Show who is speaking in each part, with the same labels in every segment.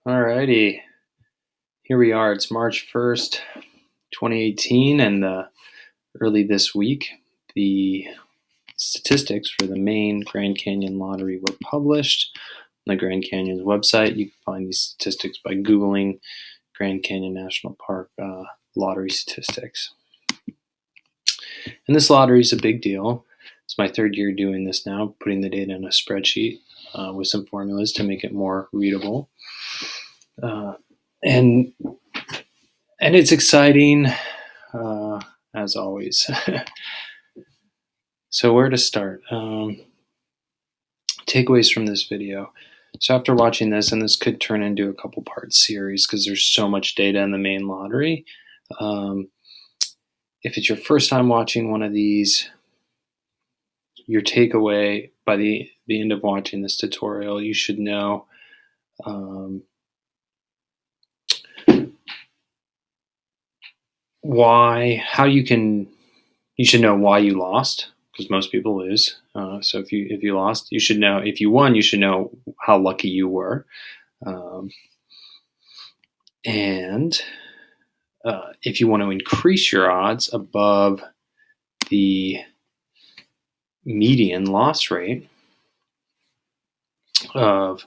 Speaker 1: Alrighty, here we are. It's March 1st, 2018, and early this week, the statistics for the Maine Grand Canyon Lottery were published on the Grand Canyon's website. You can find these statistics by Googling Grand Canyon National Park lottery statistics. And this lottery is a big deal. It's my third year doing this now, putting the data in a spreadsheet with some formulas to make it more readable. And it's exciting, as always. So where to start? Takeaways from this video. So after watching this, and this could turn into a couple part series because there's so much data in the Maine lottery. If it's your first time watching one of these, your takeaway by the end of watching this tutorial, you should know you should know why you lost, because most people lose. So if you lost, you should know. If you won, you should know how lucky you were. And if you want to increase your odds above the median loss rate of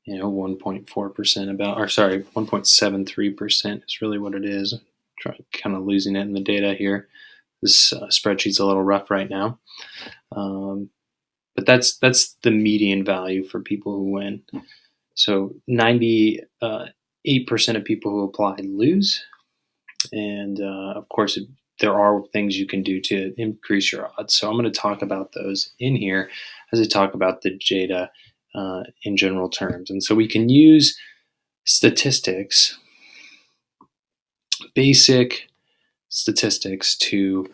Speaker 1: 1.4% about, or sorry, 1.73% is really what it is. Kind of losing it in the data here. This spreadsheet's a little rough right now, but that's the median value for people who win. So 98% of people who apply lose, and of course there are things you can do to increase your odds. So I'm going to talk about those in here as I talk about the data in general terms. And so we can use statistics, basic statistics, to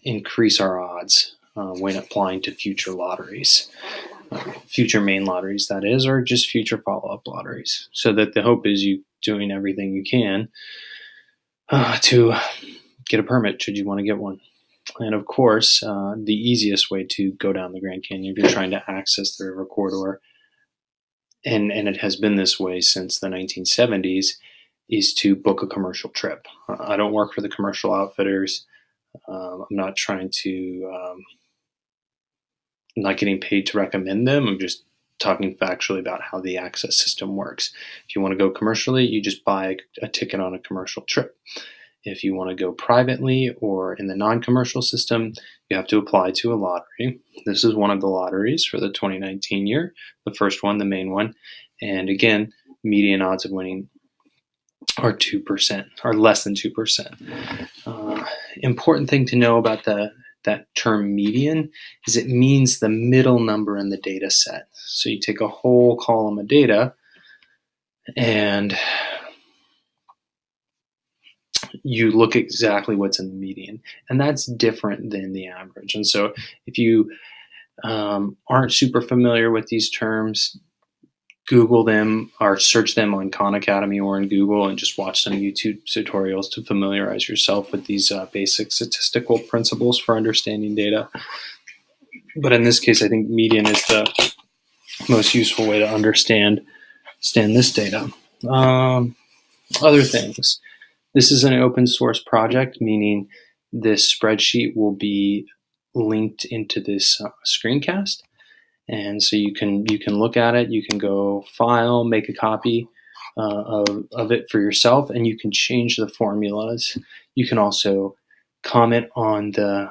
Speaker 1: increase our odds when applying to future lotteries, future Maine lotteries, that is, or just future follow-up lotteries. So that the hope is you doing everything you can to get a permit should you want to get one. And of course, the easiest way to go down the Grand Canyon if you're trying to access the river corridor, and it has been this way since the 1970s, is to book a commercial trip. I don't work for the commercial outfitters. I'm not trying to, I'm not getting paid to recommend them. I'm just talking factually about how the access system works. If you want to go commercially, you just buy a ticket on a commercial trip. If you want to go privately or in the non-commercial system, you have to apply to a lottery. This is one of the lotteries for the 2019 year, the first one, the main one. And again, median odds of winning are 2%, or less than 2%. Important thing to know about that term median is it means the middle number in the data set. So you take a whole column of data and you look exactly what's in the median, and that's different than the average. And so if you aren't super familiar with these terms, Google them or search them on Khan Academy or in Google and just watch some YouTube tutorials to familiarize yourself with these basic statistical principles for understanding data. But in this case, I think median is the most useful way to understand this data. Other things. This is an open source project, meaning this spreadsheet will be linked into this screencast. And so you can look at it, you can go file, make a copy of it for yourself, and you can change the formulas. You can also comment on the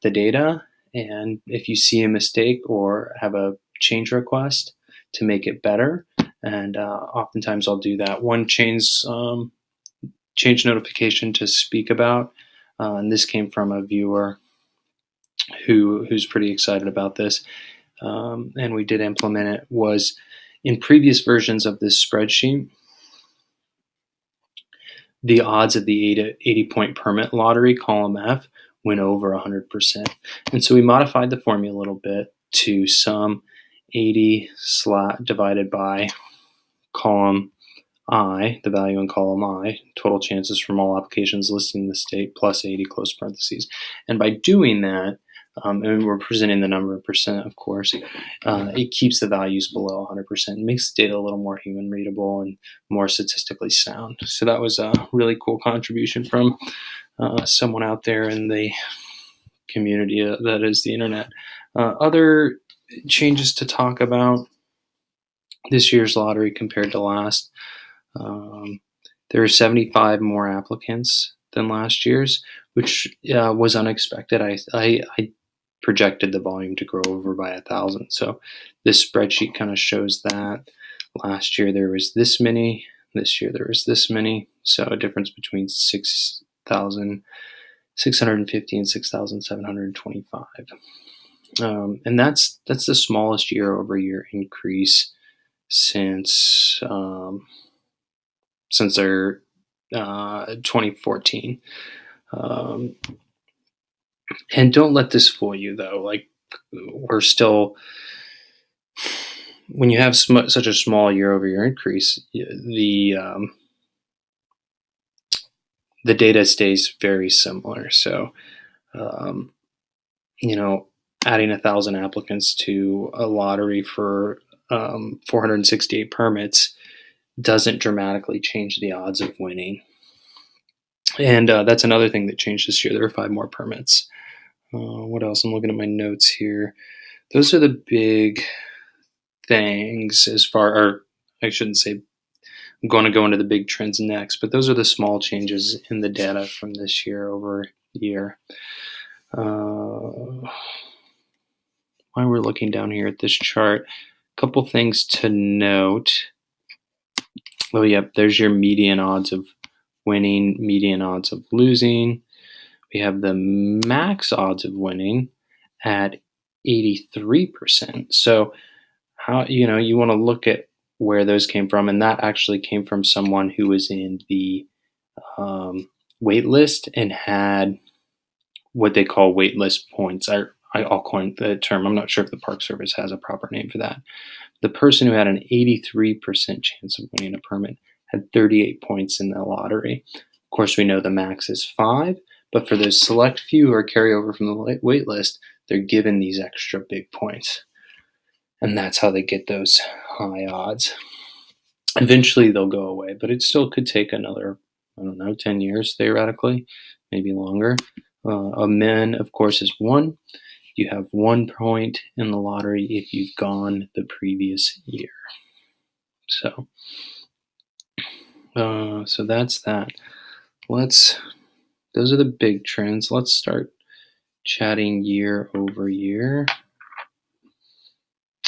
Speaker 1: data, and if you see a mistake or have a change request to make it better, and oftentimes I'll do that. One change notification to speak about, and this came from a viewer who's pretty excited about this. And we did implement it, was in previous versions of this spreadsheet, the odds of the 80-point permit lottery, column F, went over 100%. And so we modified the formula a little bit to sum 80 divided by column I, the value in column I, total chances from all applications listed in the state, plus 80 close parentheses. And by doing that, and we're presenting the number of percent, of course, it keeps the values below 100%. It makes the data a little more human readable and more statistically sound. So that was a really cool contribution from someone out there in the community that is the internet. Other changes to talk about this year's lottery compared to last. There are 75 more applicants than last year's, which was unexpected. I projected the volume to grow over by 1,000. So this spreadsheet kind of shows that. Last year there was this many. This year there was this many. So a difference between 6,650 and 6,725. And that's the smallest year-over-year increase since their 2014. And don't let this fool you, though. Like, we're still, when you have such a small year-over-year increase, the data stays very similar. So, adding 1,000 applicants to a lottery for 468 permits doesn't dramatically change the odds of winning. And that's another thing that changed this year. There were 5 more permits. What else? I'm looking at my notes here. Those are the big things or I shouldn't say, I'm going to go into the big trends next, but those are the small changes in the data from this year over year. While we're looking down here at this chart, a couple things to note. Oh, yep, there's your median odds of winning, median odds of losing. We have the max odds of winning at 83%. So how, you want to look at where those came from, and that actually came from someone who was in the wait list and had what they call wait list points. I'll coin the term. I'm not sure if the Park Service has a proper name for that. The person who had an 83% chance of winning a permit had 38 points in the lottery. Of course, we know the max is 5, but for those select few who are carryover from the wait list, they're given these extra big points. And that's how they get those high odds. Eventually they'll go away, but it still could take another, 10 years theoretically, maybe longer. A min, of course, is 1. You have 1 point in the lottery if you've gone the previous year. So that's that. Those are the big trends. Let's start chatting year over year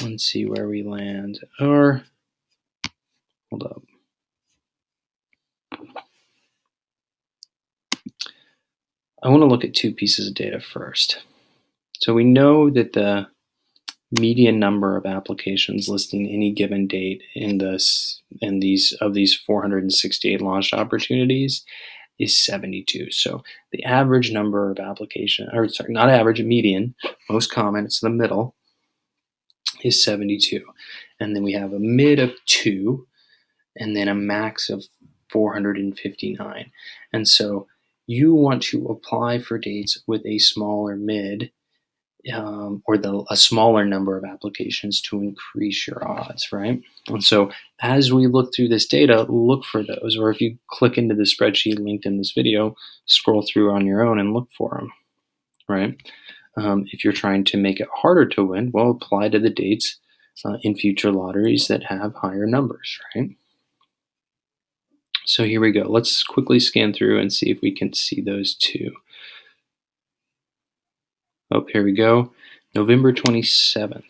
Speaker 1: and see where we land. Or, hold up. I want to look at 2 pieces of data first. So we know that the median number of applications listing any given date in these 468 launched opportunities is 72. So the average number of not average, median, most common, it's the middle, is 72. And then we have a mid of 2, and then a max of 459. And so you want to apply for dates with a smaller mid, or a smaller number of applications to increase your odds, right? And so as we look through this data, look for those. Or if you click into the spreadsheet linked in this video, scroll through on your own and look for them, right? If you're trying to make it harder to win, well, apply to the dates in future lotteries that have higher numbers, right? So here we go. Let's quickly scan through and see if we can see those 2. Oh, here we go. November 27th.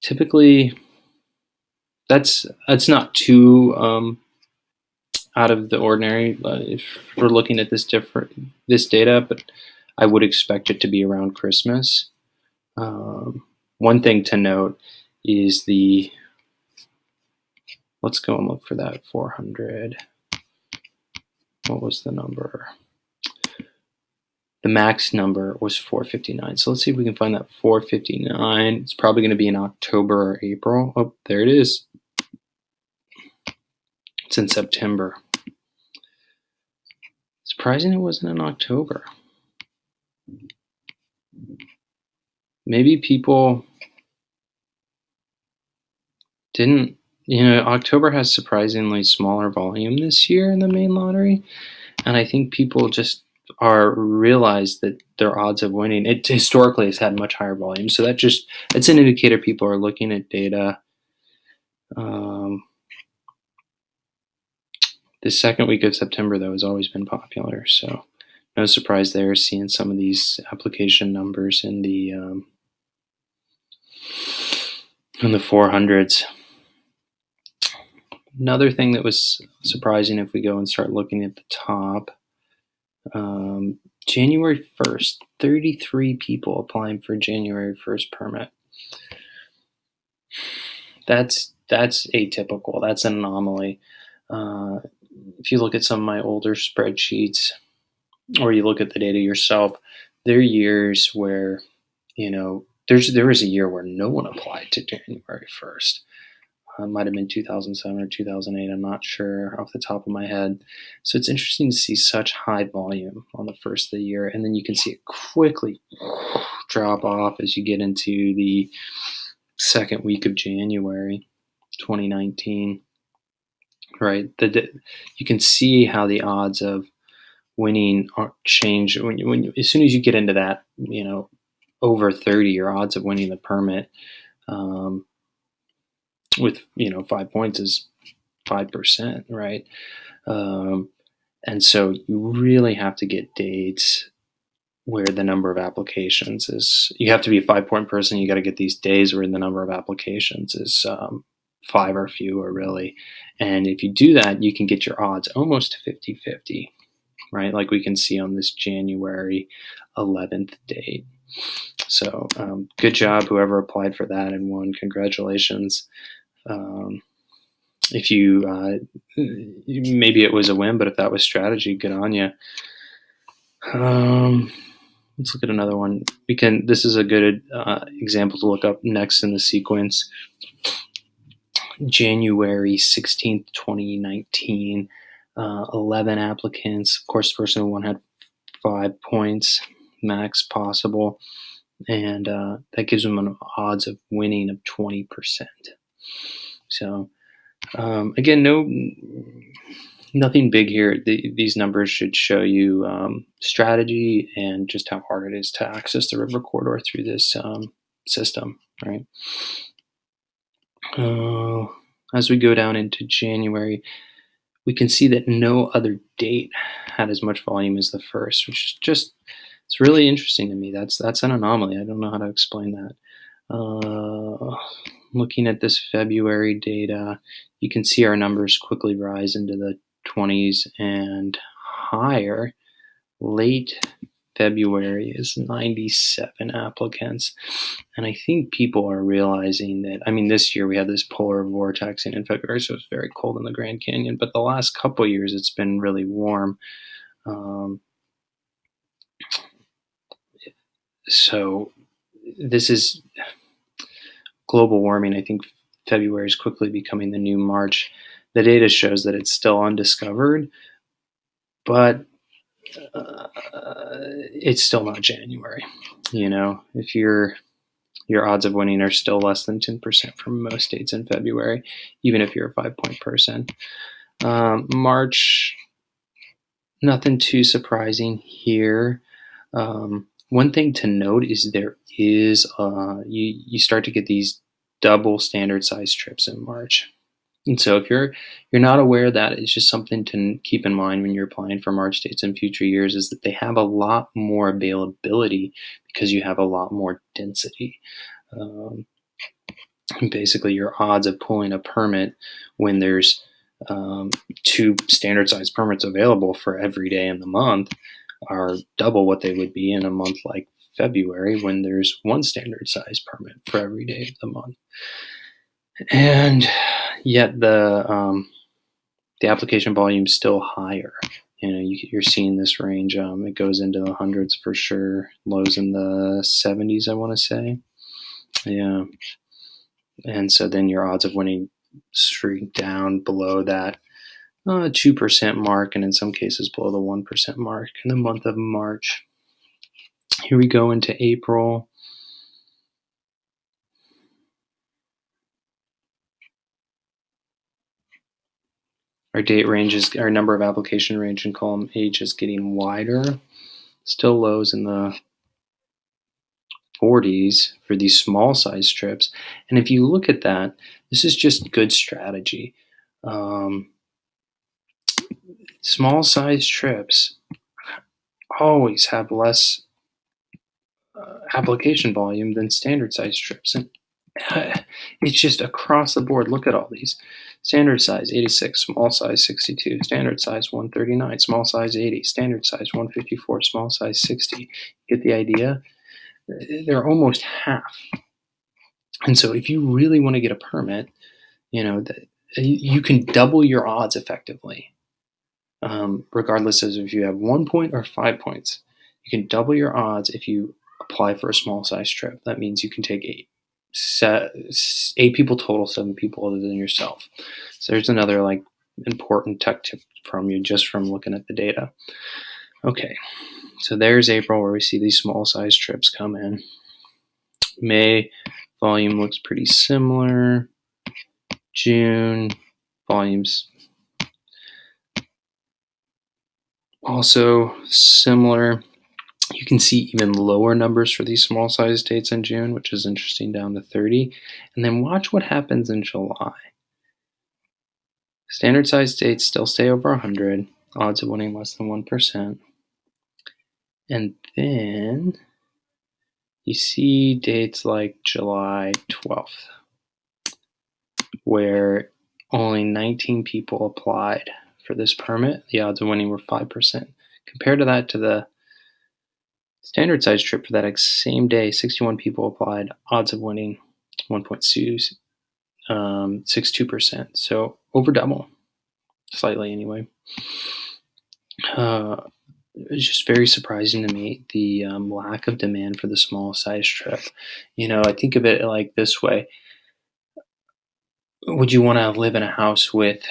Speaker 1: Typically, that's not too out of the ordinary if we're looking at this data, but I would expect it to be around Christmas. One thing to note is let's go and look for that 400. What was the number? The max number was 459. So let's see if we can find that 459. It's probably going to be in October or April. Oh, there it is. It's in September. Surprising it wasn't in October. maybe people didn't, October has surprisingly smaller volume this year in the main lottery. And I think people just are realize that their odds of winning it historically has had much higher volume. So it's an indicator people are looking at data. The second week of September, though, has always been popular. So no surprise there, seeing some of these application numbers in the 400s. Another thing that was surprising, if we go and start looking at the top, January 1st, 33 people applying for January 1st permit. That's atypical. That's an anomaly. If you look at some of my older spreadsheets, or you look at the data yourself, there are years where, there was a year where no one applied to January 1st. It might have been 2007 or 2008. I'm not sure off the top of my head. So it's interesting to see such high volume on the first of the year, and then you can see it quickly drop off as you get into the second week of January 2019. Right, you can see how the odds of winning change when as soon as you get into that, over 30, your odds of winning the permit with 5 points is 5%, right? And so you really have to get dates where the number of applications is. You have to be a 5-point person. You got to get these days where the number of applications is 5 or fewer, really. And if you do that, you can get your odds almost to 50-50, right? Like we can see on this January 11th date. So good job, whoever applied for that and won. Congratulations. If you maybe it was a win, but if that was strategy, good on you. Let's look at another one. This is a good example to look up next in the sequence. January 16th, 2019, 11 applicants. Of course, the person who won had 5 points, max possible, and that gives them an odds of winning of 20%. So again, nothing big here. These numbers should show you strategy and just how hard it is to access the river corridor through this system, right? As we go down into January, we can see that no other date had as much volume as the first, which is just, it's really interesting to me. That's an anomaly. I don't know how to explain that. Looking at this February data, you can see our numbers quickly rise into the 20s and higher. Late February is 97 applicants. And I think people are realizing that, this year we had this polar vortexing in February, so it was very cold in the Grand Canyon, but the last couple of years it's been really warm. So this is global warming. I think February is quickly becoming the new March. The data shows that it's still undiscovered, but it's still not January. If your odds of winning are still less than 10% for most states in February, even if you're a 5-point person. March, nothing too surprising here. One thing to note is there is you start to get these double standard size trips in March. And so if you're not aware of that, it's just something to keep in mind when you're applying for March dates in future years, is that they have a lot more availability because you have a lot more density. Basically, your odds of pulling a permit when there's 2 standard size permits available for every day in the month are double what they would be in a month like February when there's 1 standard size permit for every day of the month. And yet the application volume is still higher. You're seeing this range. It goes into the hundreds for sure. Lows in the 70s, I want to say. Yeah. And so then your odds of winning shrink down below that 2% mark, and in some cases below the 1% mark in the month of March. Here we go into April. Our date range is, our number of application range in column H is getting wider. Still lows in the 40s for these small size trips. And if you look at that, this is just good strategy. Small size trips always have less application volume than standard size trips. And it's just across the board. Look at all these. Standard size 86, small size 62, standard size 139, small size 80, standard size 154, small size 60. Get the idea? They're almost half. And so if you really want to get a permit, you can double your odds effectively, regardless of if you have 1 point or 5 points. You can double your odds if you apply for a small size trip. That means you can take eight people total, 7 people other than yourself. So there's another important tech tip from you just from looking at the data. Okay, so there's April where we see these small size trips come in. May volume looks pretty similar. June volumes also similar. You can see even lower numbers for these small size dates in June, which is interesting, down to 30. And then watch what happens in July. Standard size dates still stay over 100, odds of winning less than 1%. And then you see dates like July 12th, where only 19 people applied for this permit. The odds of winning were 5%. Compared to that, to the standard size trip for that same day, 61 people applied, odds of winning 1.62%. So over double, slightly anyway. It's just very surprising to me, the lack of demand for the small size trip. I think of it like this way. Would you want to live in a house with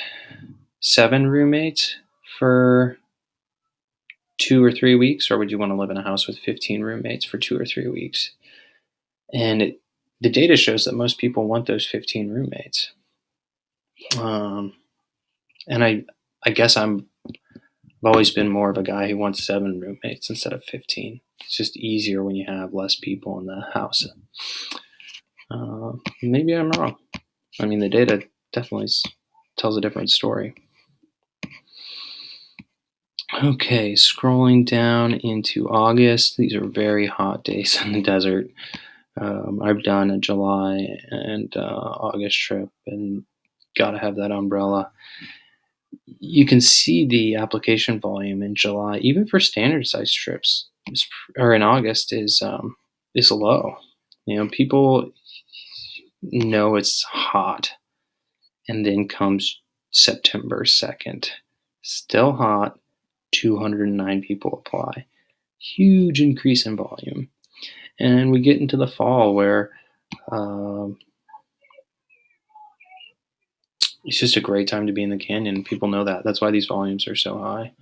Speaker 1: 7 roommates for 2 or 3 weeks, or would you want to live in a house with 15 roommates for 2 or 3 weeks? And the data shows that most people want those 15 roommates. And I guess I've always been more of a guy who wants 7 roommates instead of 15. It's just easier when you have less people in the house. Maybe I'm wrong. I mean, the data definitely tells a different story. Okay, scrolling down into August. These are very hot days in the desert. I've done a July and August trip, and gotta have that umbrella. You can see the application volume in July, even for standard size trips, or in August, is low. People know it's hot, and then comes September 2nd, still hot. 209 people apply. Huge increase in volume. And we get into the fall where it's just a great time to be in the canyon. People know that. That's why these volumes are so high.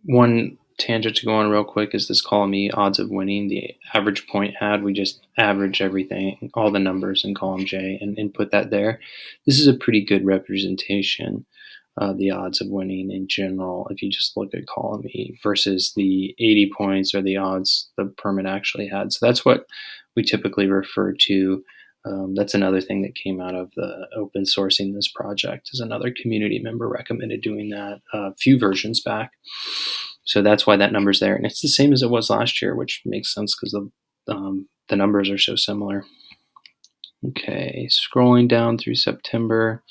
Speaker 1: One tangent to go on real quick is this column E, odds of winning. The average point had, we just average everything, all the numbers in column J, and input that there. This is a pretty good representation. The odds of winning in general, if you just look at column E versus the 80 points or the odds the permit actually had. So that's what we typically refer to. That's another thing that came out of the open sourcing this project, is another community member recommended doing that a few versions back. So that's why that number's there. And it's the same as it was last year, which makes sense because the numbers are so similar. Okay, scrolling down through September.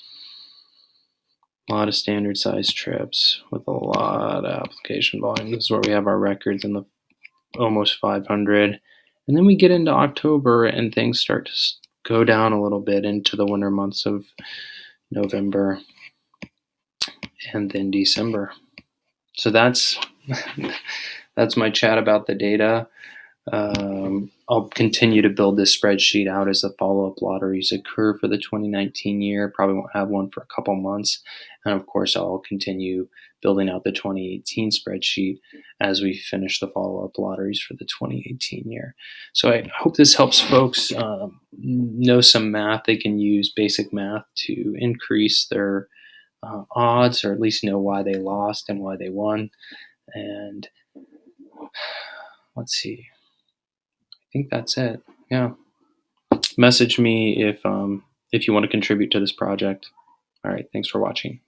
Speaker 1: A lot of standard size trips with a lot of application volume. This is where we have our records in the almost 500. And then we get into October and things start to go down a little bit into the winter months of November and then December. So that's my chat about the data. I'll continue to build this spreadsheet out as the follow-up lotteries occur for the 2019 year. Probably won't have one for a couple months. And of course, I'll continue building out the 2018 spreadsheet as we finish the follow-up lotteries for the 2018 year. So I hope this helps folks know some math. They can use basic math to increase their odds, or at least know why they lost and why they won. And let's see. I think that's it. Yeah. Message me if you want to contribute to this project. All right. Thanks for watching.